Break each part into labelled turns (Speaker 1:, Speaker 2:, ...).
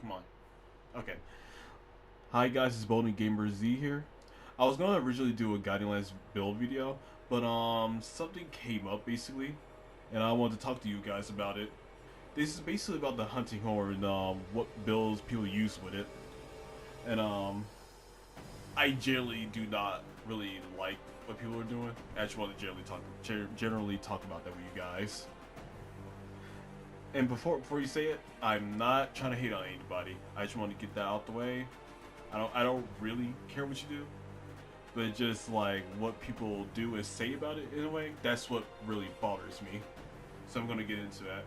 Speaker 1: Come on. Okay. Hi guys, it's Bowling Gamer Z here. I was gonna originally do a Guiding Lands build video, but something came up basically, and I wanted to talk to you guys about it. This is basically about the hunting horn, what builds people use with it, and I generally do not really like what people are doing. I just want to generally talk about that with you guys. And before you say it, I'm not trying to hate on anybody. I just want to get that out the way. I don't really care what you do, but it's just like what people do and say about it in a way. That's what really bothers me. So I'm gonna get into that.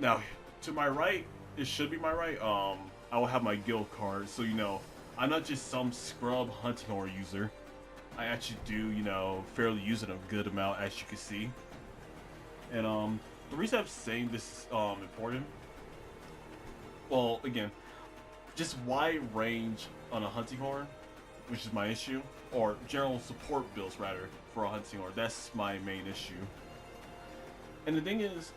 Speaker 1: Now, to my right, it should be my right. I will have my guild card, so you know, I'm not just some scrub hunting horror user. I actually do, you know, fairly use it a good amount, as you can see. And the reason I'm saying this is important, well, again, just wide range on a hunting horn, which is my issue, or general support builds rather for a hunting horn. That's my main issue. And the thing is,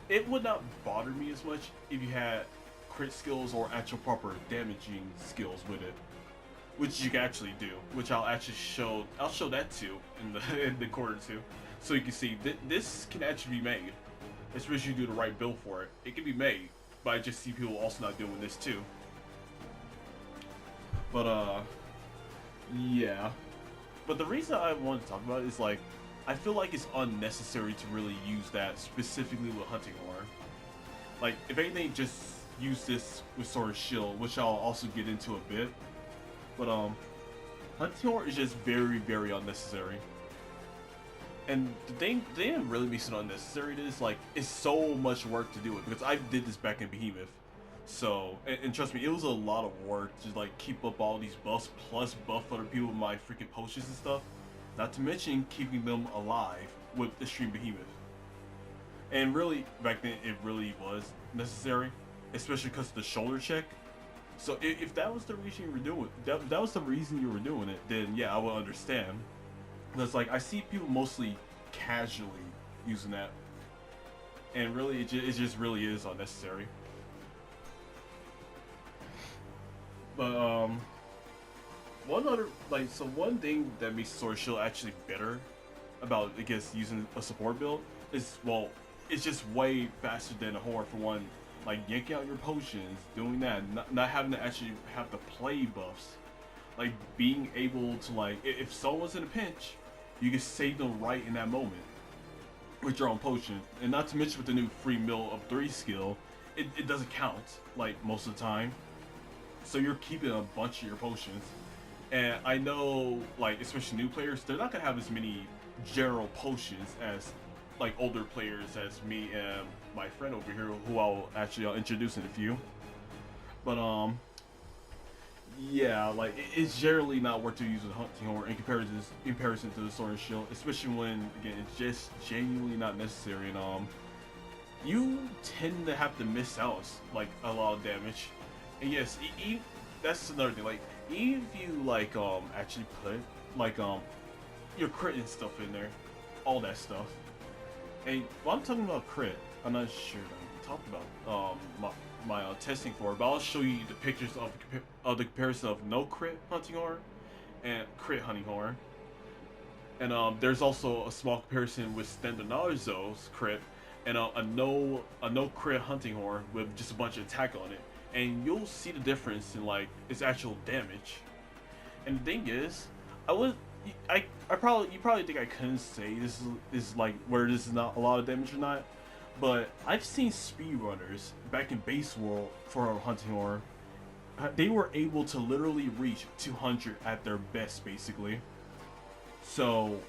Speaker 1: it would not bother me as much if you had crit skills or actual proper damaging skills with it, which you can actually do. Which I'll actually show. I'll show that too in the in the corner too, so you can see this can actually be made, especially if you do the right build for it. It can be made, but I just see people also not doing this too. But yeah. But the reason I wanted to talk about it is like, I feel like it's unnecessary to really use that specifically with hunting horn. Like, if anything, just use this with sword and shield, which I'll also get into a bit. But hunting horn is just very, very unnecessary. And the thing that really makes it unnecessary is like, it's so much work to do it, because I did this back in Behemoth. So, and trust me, it was a lot of work to like keep up all these buffs, plus buff other people with my freaking potions and stuff. Not to mention keeping them alive with Extreme Behemoth. And really, back then, it really was necessary, especially because of the shoulder check. So if that was the reason you were doing that was the reason you were doing it, then yeah, I would understand. Because like, I see people mostly casually using that, and really, it just really is unnecessary. But one thing that makes Sword Shield actually better about, I guess, using a support build is, well, it's just way faster than a horror for one. Like, yanking out your potions, doing that, not having to actually have the play buffs. Like, being able to, like, if someone's in a pinch, you can save them right in that moment with your own potion. And not to mention with the new free mill of 3 skill, it doesn't count, like, most of the time. So you're keeping a bunch of your potions. And I know, like, especially new players, they're not gonna have as many general potions as like older players, as me and my friend over here, who I'll actually introduce in a few. But yeah, like, it's generally not worth to use a hunting horn in comparison to the sword and shield, especially when, again, it's just genuinely not necessary. And you tend to have to miss out like a lot of damage. And yes, that's another thing. Like, even if you like actually put like your crit and stuff in there, all that stuff. And while I'm talking about crit, I'm not sure I talked about my testing for it, but I'll show you the pictures of the comparison of no crit hunting horn and crit hunting horn. And there's also a small comparison with Standardizzo's crit and a no crit hunting horn with just a bunch of attack on it. And you'll see the difference in like its actual damage. And the thing is, you probably think I couldn't say this is like where this is not a lot of damage or not, but I've seen speedrunners back in base world for a hunting horror. They were able to literally reach 200 at their best, basically. So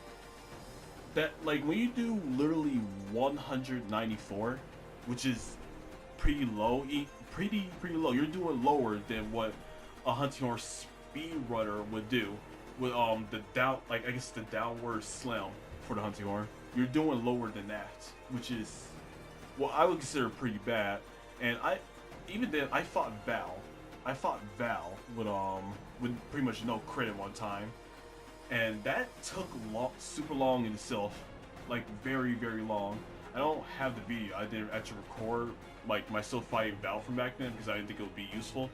Speaker 1: that, like, when you do literally 194, which is pretty low, pretty low. You're doing lower than what a hunting horse speedrunner would do with the downward slam for the hunting horn. You're doing lower than that, which is what I would consider pretty bad. And even then I fought Val. With pretty much no crit at one time, and that took super long in itself, like very, very long. I don't have the video. I didn't actually record like myself fighting Val from back then because I didn't think it would be useful.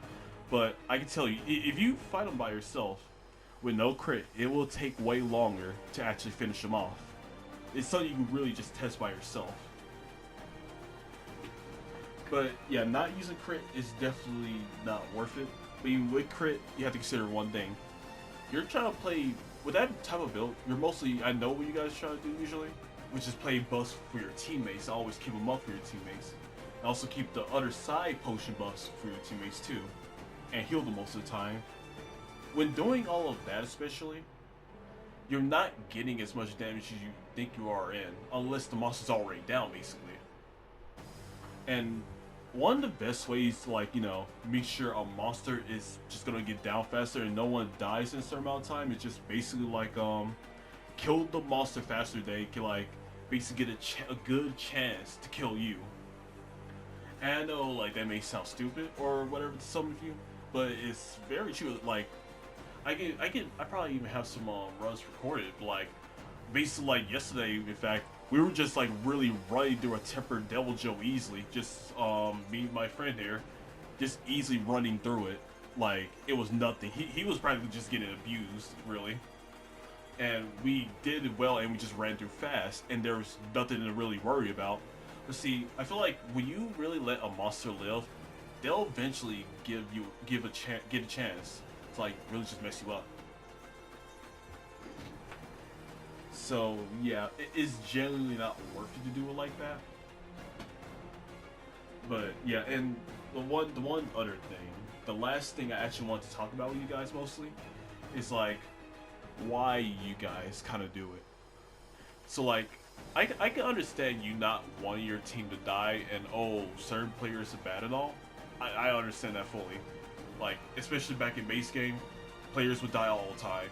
Speaker 1: But I can tell you, if you fight him by yourself with no crit, it will take way longer to actually finish him off. It's something you can really just test by yourself. But yeah, not using crit is definitely not worth it. But even with crit, you have to consider one thing. You're trying to play, with that type of build, you're mostly, I know what you guys try to do usually, which is play buffs for your teammates. Always keep them up for your teammates. And also keep the other side potion buffs for your teammates too. And heal them most of the time. When doing all of that especially, you're not getting as much damage as you think you are in, unless the monster's already down basically. And one of the best ways to, like, you know, make sure a monster is just gonna get down faster and no one dies in a certain amount of time is just basically like kill the monster faster. They can like basically get a good chance to kill you. And I know like that may sound stupid or whatever to some of you, but it's very true. Like I probably even have some runs recorded, but like basically like yesterday, in fact, we were just like really running through a tempered Devil Joe easily. Just me and my friend here, just easily running through it. Like it was nothing. He was practically just getting abused, really. And we did it well, and we just ran through fast, and there was nothing to really worry about. But see, I feel like when you really let a monster live, they'll eventually get a chance to like really just mess you up. So yeah, it is generally not worth it to do it like that. But yeah, and the one other thing, the last thing I actually want to talk about with you guys mostly, is like why you guys kind of do it. So like, I can understand you not wanting your team to die and oh, certain players are bad and all. I understand that fully. Like, especially back in base game, players would die all the time.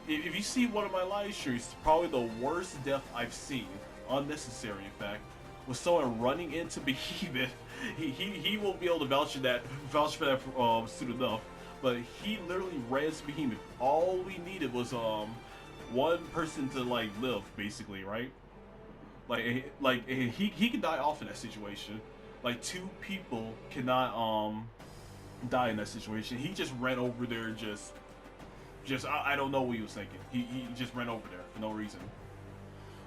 Speaker 1: If you see one of my live streams, probably the worst death I've seen, unnecessary in fact, was someone running into Behemoth. He won't be able to vouch for that soon enough, but he literally ran to Behemoth. All we needed was one person to like live, basically, right? Like he could die off in that situation. Like two people cannot die in that situation. He just ran over there just I don't know what he was thinking. He just ran over there for no reason.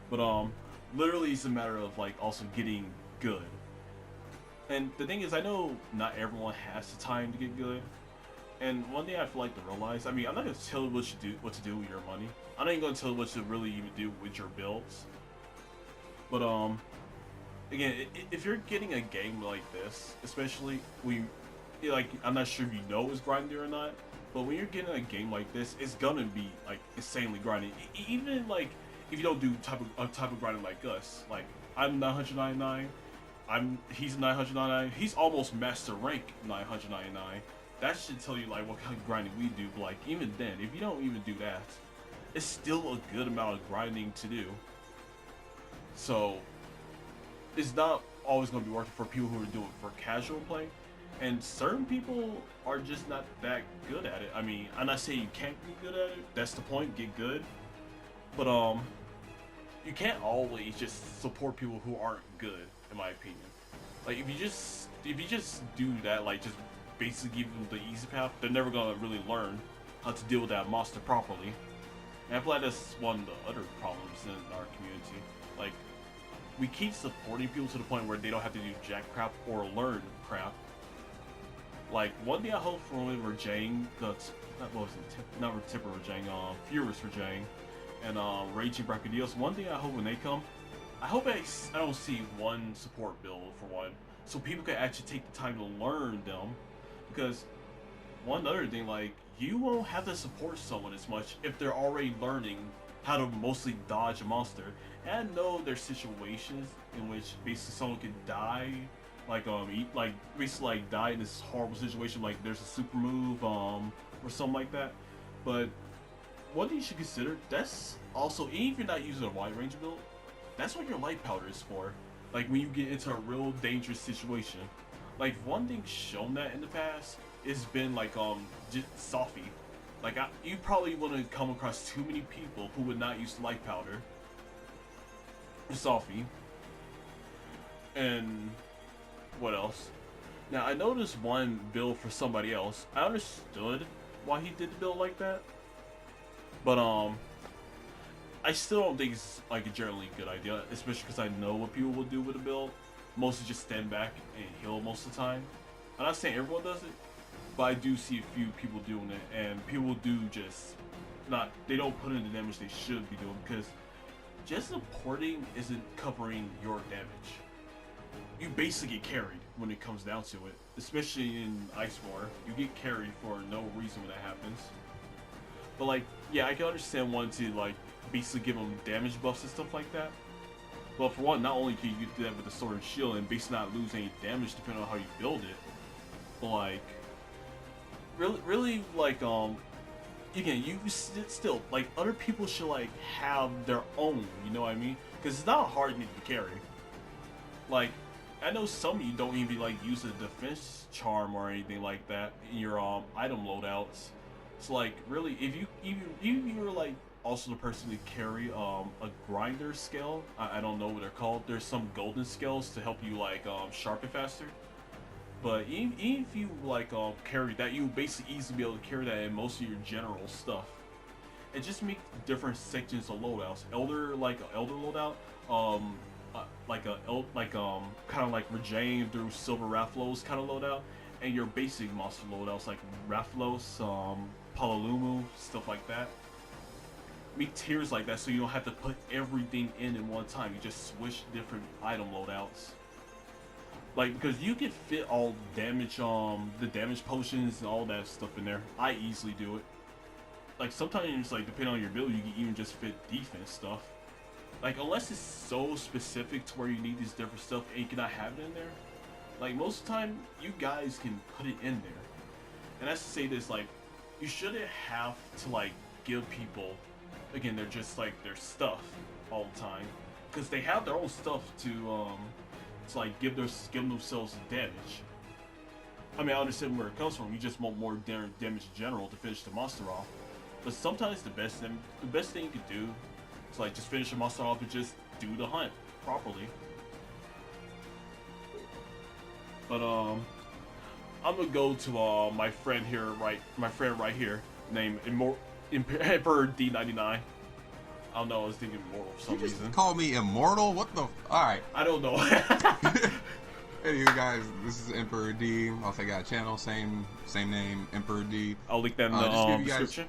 Speaker 1: But literally it's a matter of like also getting good. And the thing is, I know not everyone has the time to get good. And one thing I feel like to realize, I mean, I'm not gonna tell you what to do with your money. I'm not even gonna tell you what to really even do with your builds. But again, if you're getting a game like this, especially like, I'm not sure if you know it's grindy or not, but when you're getting a game like this, it's gonna be like insanely grinding. Even like if you don't do type of grinding like us, like I'm 999, he's 999, he's almost master rank 999. That should tell you like what kind of grinding we do. But like even then, if you don't even do that, it's still a good amount of grinding to do. So it's not always going to be worth it for people who are doing it for casual play, and certain people are just not that good at it. I mean, I'm not saying you can't get good at it. That's the point, get good. But you can't always just support people who aren't good, in my opinion. Like if you just do that, like just basically give them the easy path, they're never gonna really learn how to deal with that monster properly. And I feel like that's one of the other problems in our community. Like, we keep supporting people to the point where they don't have to do jack crap or learn crap. Like, one thing I hope for when Rajang, not Tipper Rajang, Furious Rajang, and Raging Bracadios, one thing I hope when they come, I hope I don't see one support build for one, so people can actually take the time to learn them. Because one other thing, like, you won't have to support someone as much if they're already learning how to mostly dodge a monster. And I know there's situations in which basically someone could die, like basically like die in this horrible situation, like there's a super move or something like that. But one thing you should consider, that's also, even if you're not using a wide range build, that's what your light powder is for. Like when you get into a real dangerous situation. Like one thing shown that in the past, it's been like just Sophie. Like you probably wouldn't come across too many people who would not use light powder. Sophie. And what else? Now I noticed one build for somebody else. I understood why he did the build like that, but I still don't think it's like a generally good idea, especially because I know what people will do with a build. Mostly just stand back and heal most of the time. I'm not saying everyone does it, but I do see a few people doing it, and people do just they don't put in the damage they should be doing, because just supporting isn't covering your damage. You basically get carried when it comes down to it, especially in Ice War. You get carried for no reason when that happens. But like, yeah, I can understand wanting to like basically give them damage buffs and stuff like that. But for one, not only can you do that with the sword and shield and basically not lose any damage depending on how you build it, but like, really like, again, you still, like, other people should like have their own, you know what I mean? Because it's not a hard thing to carry. Like, I know some of you don't even like use a defense charm or anything like that in your item loadouts. So like, really, if you're like also the person to carry a grinder scale, I don't know what they're called. There's some golden scales to help you like sharpen faster. But even if you like carry that, you basically easily be able to carry that in most of your general stuff. And just make different sections of loadouts. Elder loadout, kind of like Rajane through Silver Rathlos kind of loadout, and your basic monster loadouts like Rathlos, Palalumu, stuff like that. Make tiers like that so you don't have to put everything in one time. You just switch different item loadouts. Like, because you can fit all damage, the damage potions and all that stuff in there. I easily do it. Like, sometimes, like, depending on your build, you can even just fit defense stuff. Like, unless it's so specific to where you need these different stuff and you cannot have it in there. Like, most of the time, you guys can put it in there. And that's to say this, like, you shouldn't have to, like, give people, again, they're just, like, their stuff all the time. Because they have their own stuff to like, give themselves damage. I mean, I understand where it comes from. You just want more damage in general to finish the monster off. But sometimes the best thing you could do is like just finish the monster off and just do the hunt properly. But I'm gonna go to my friend right here, named Emperor D99. I don't know, I was thinking Immortal for some reason.
Speaker 2: You call me Immortal? What the? Alright.
Speaker 1: I don't know.
Speaker 2: Hey, you guys, this is Emperor D. Also, I got a channel, same name, Emperor D.
Speaker 1: I'll link that in the description.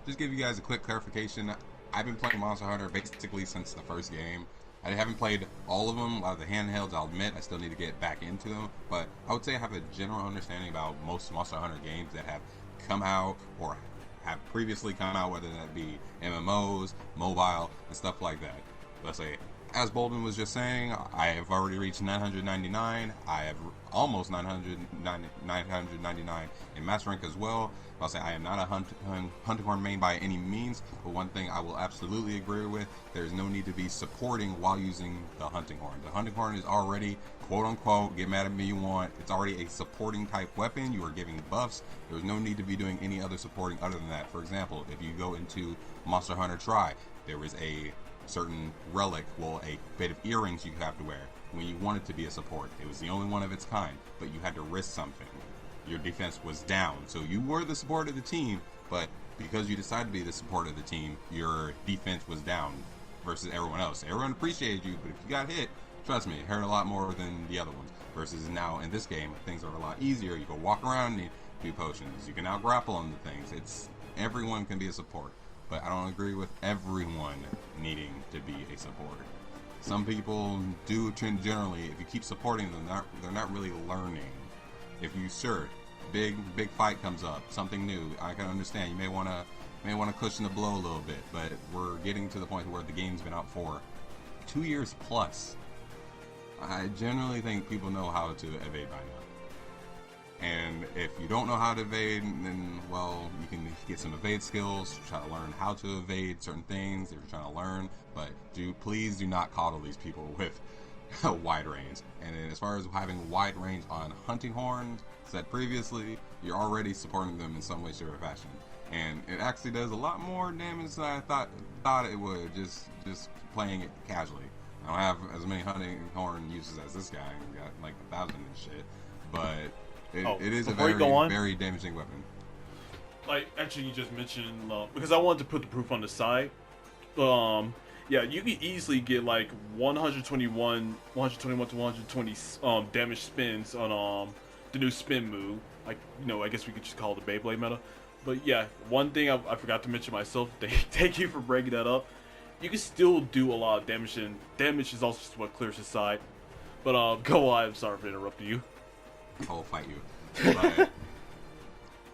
Speaker 2: Just give you guys a quick clarification. I've been playing Monster Hunter basically since the first game. I haven't played all of them, a lot of the handhelds, I'll admit. I still need to get back into them. But I would say I have a general understanding about most Monster Hunter games that have come out or have previously come out, whether that be MMOs, mobile, and stuff like that. Let's say, as Bolden was just saying, I have already reached 999. I have almost 999 in Master Rank as well. I'll say I am not a hunting horn main by any means, but one thing I will absolutely agree with, there's no need to be supporting while using the hunting horn. The hunting horn is already, quote unquote, get mad at me you want, it's already a supporting type weapon. You are giving buffs. There's no need to be doing any other supporting other than that. For example, if you go into Monster Hunter Tri, there is a certain relic, well, a bit of earrings you have to wear when you want it to be a support. It was the only one of its kind, but you had to risk something. Your defense was down, so you were the support of the team, but because you decided to be the support of the team, your defense was down versus everyone else. Everyone appreciated you, but if you got hit, trust me, it hurt a lot more than the other ones. Versus now in this game, things are a lot easier. You can walk around and do potions. You can out grapple on the things. Everyone can be a support, but I don't agree with everyone needing to be a support. Some people do tend generally, if you keep supporting them, they're not really learning. If you big fight comes up, something new, I can understand. You may want to cushion the blow a little bit, but we're getting to the point where the game's been out for 2 years plus. I generally think people know how to evade by now. And if you don't know how to evade, then, well, you can get some evade skills, try to learn how to evade certain things if you're trying to learn, but please do not coddle these people with wide range. And then as far as having wide range on hunting horns, said previously, you're already supporting them in some way, shape, or fashion. And it actually does a lot more damage than I thought it would, just playing it casually. I don't have as many hunting horn uses as this guy. I got like 1,000 and shit. But it is a very damaging weapon.
Speaker 1: Like, actually, you just mentioned, because I wanted to put the proof on the side. Yeah, you can easily get like 121 to 120 damage spins on the new spin move. Like, you know, I guess we could just call it the Beyblade meta. But yeah, one thing I forgot to mention myself. Thank you for breaking that up. You can still do a lot of damage, and damage is also just what clears the side. But go on. I'm sorry for interrupting you.
Speaker 2: I will fight you. But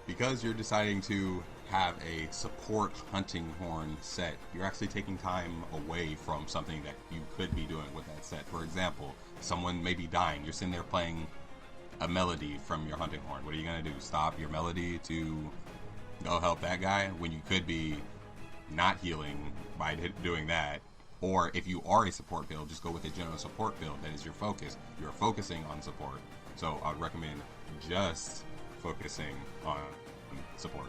Speaker 2: because you're deciding to have a support hunting horn set, you're actually taking time away from something that you could be doing with that set. For example, someone may be dying. You're sitting there playing a melody from your hunting horn. What are you going to do? Stop your melody to go help that guy when you could be not healing by doing that? Or if you are a support build, just go with a general support build. That is your focus. You're focusing on support. So I'd recommend just focusing on support.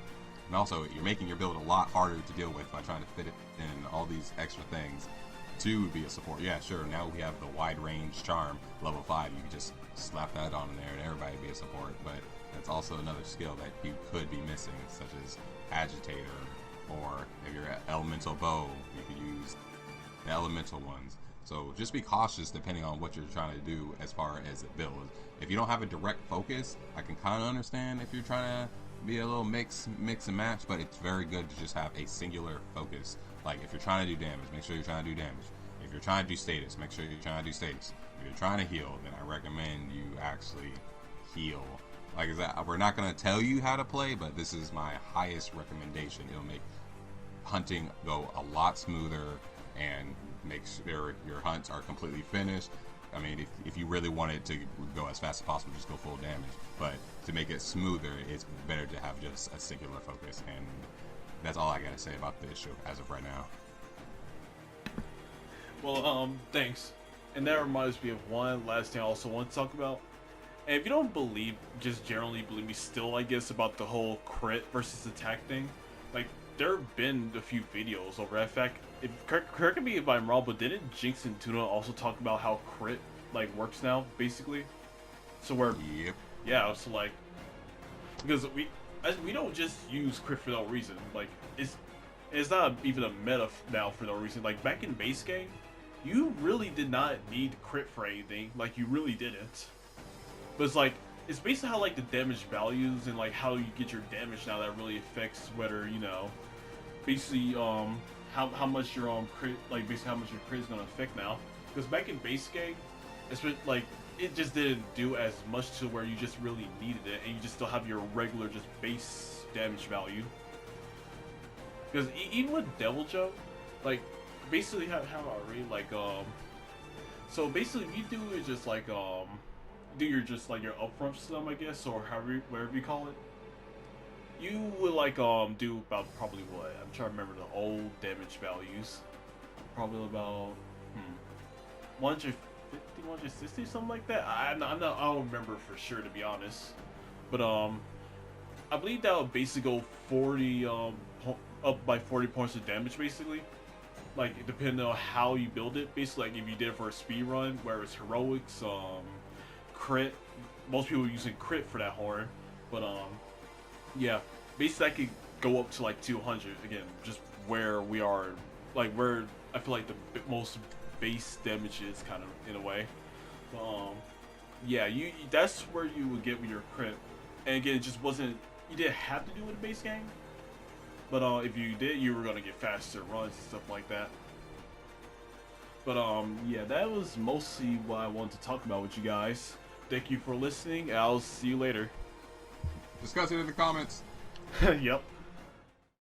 Speaker 2: And also, you're making your build a lot harder to deal with by trying to fit it in all these extra things to be a support. Yeah, sure, now we have the wide range charm, level 5. You can just slap that on in there and everybody be a support. But that's also another skill that you could be missing, such as agitator, or if you're at elemental bow, you could use the elemental ones. So just be cautious depending on what you're trying to do as far as a build. If you don't have a direct focus, I can kind of understand if you're trying to be a little mix and match, but it's very good to just have a singular focus. Like if you're trying to do damage, make sure you're trying to do damage. If you're trying to do status, make sure you're trying to do status. If you're trying to heal, then I recommend you actually heal. Like I said, we're not going to tell you how to play, but this is my highest recommendation. It'll make hunting go a lot smoother and make sure your hunts are completely finished. I mean, if you really want it to go as fast as possible, just go full damage. But to make it smoother, it's better to have just a singular focus. And that's all I gotta say about the issue as of right now.
Speaker 1: Well, thanks. And that reminds me of one last thing I also want to talk about. And if you don't believe, just generally believe me still, I guess, about the whole crit versus attack thing, like, there have been a few videos over that. In fact, correct me if I'm wrong, but didn't Jinx and Tuna also talk about how crit, like, works now, basically? So where,
Speaker 2: yep.
Speaker 1: Yeah, so like, because we don't just use crit for no reason. Like, it's not even a meta now for no reason. Like, back in base game, you really did not need crit for anything. Like, you really didn't. But it's like, it's basically how, like, the damage values and, like, how you get your damage now that really affects whether, you know, basically, how much your crit, like, basically how much your crit is gonna affect now. Because back in base game, it's like, it just didn't do as much to where you just really needed it, and you just still have your regular, just base damage value. Because even with Devil Joe, like, basically how I read, like, so basically what you do is just like, do your just like your upfront system, I guess, or whatever you call it. You would like do about probably what, I'm trying to remember the old damage values. Probably about 150, 160, something like that. I don't remember for sure, to be honest. But I believe that would basically go 40 up by 40 points of damage, basically. Like, depending on how you build it. Basically, like if you did it for a speed run, where it's heroics, crit. Most people are using crit for that horn, but yeah, basically I could go up to like 200 again, just where we are, like where I feel like the most base damage is, kind of, in a way. Yeah, that's where you would get with your crit, and again, it just wasn't, you didn't have to do it in base game, but if you did, you were gonna get faster runs and stuff like that. But yeah, that was mostly what I wanted to talk about with you guys. Thank you for listening. I'll see you later.
Speaker 2: Discuss it in the comments.
Speaker 1: Yep.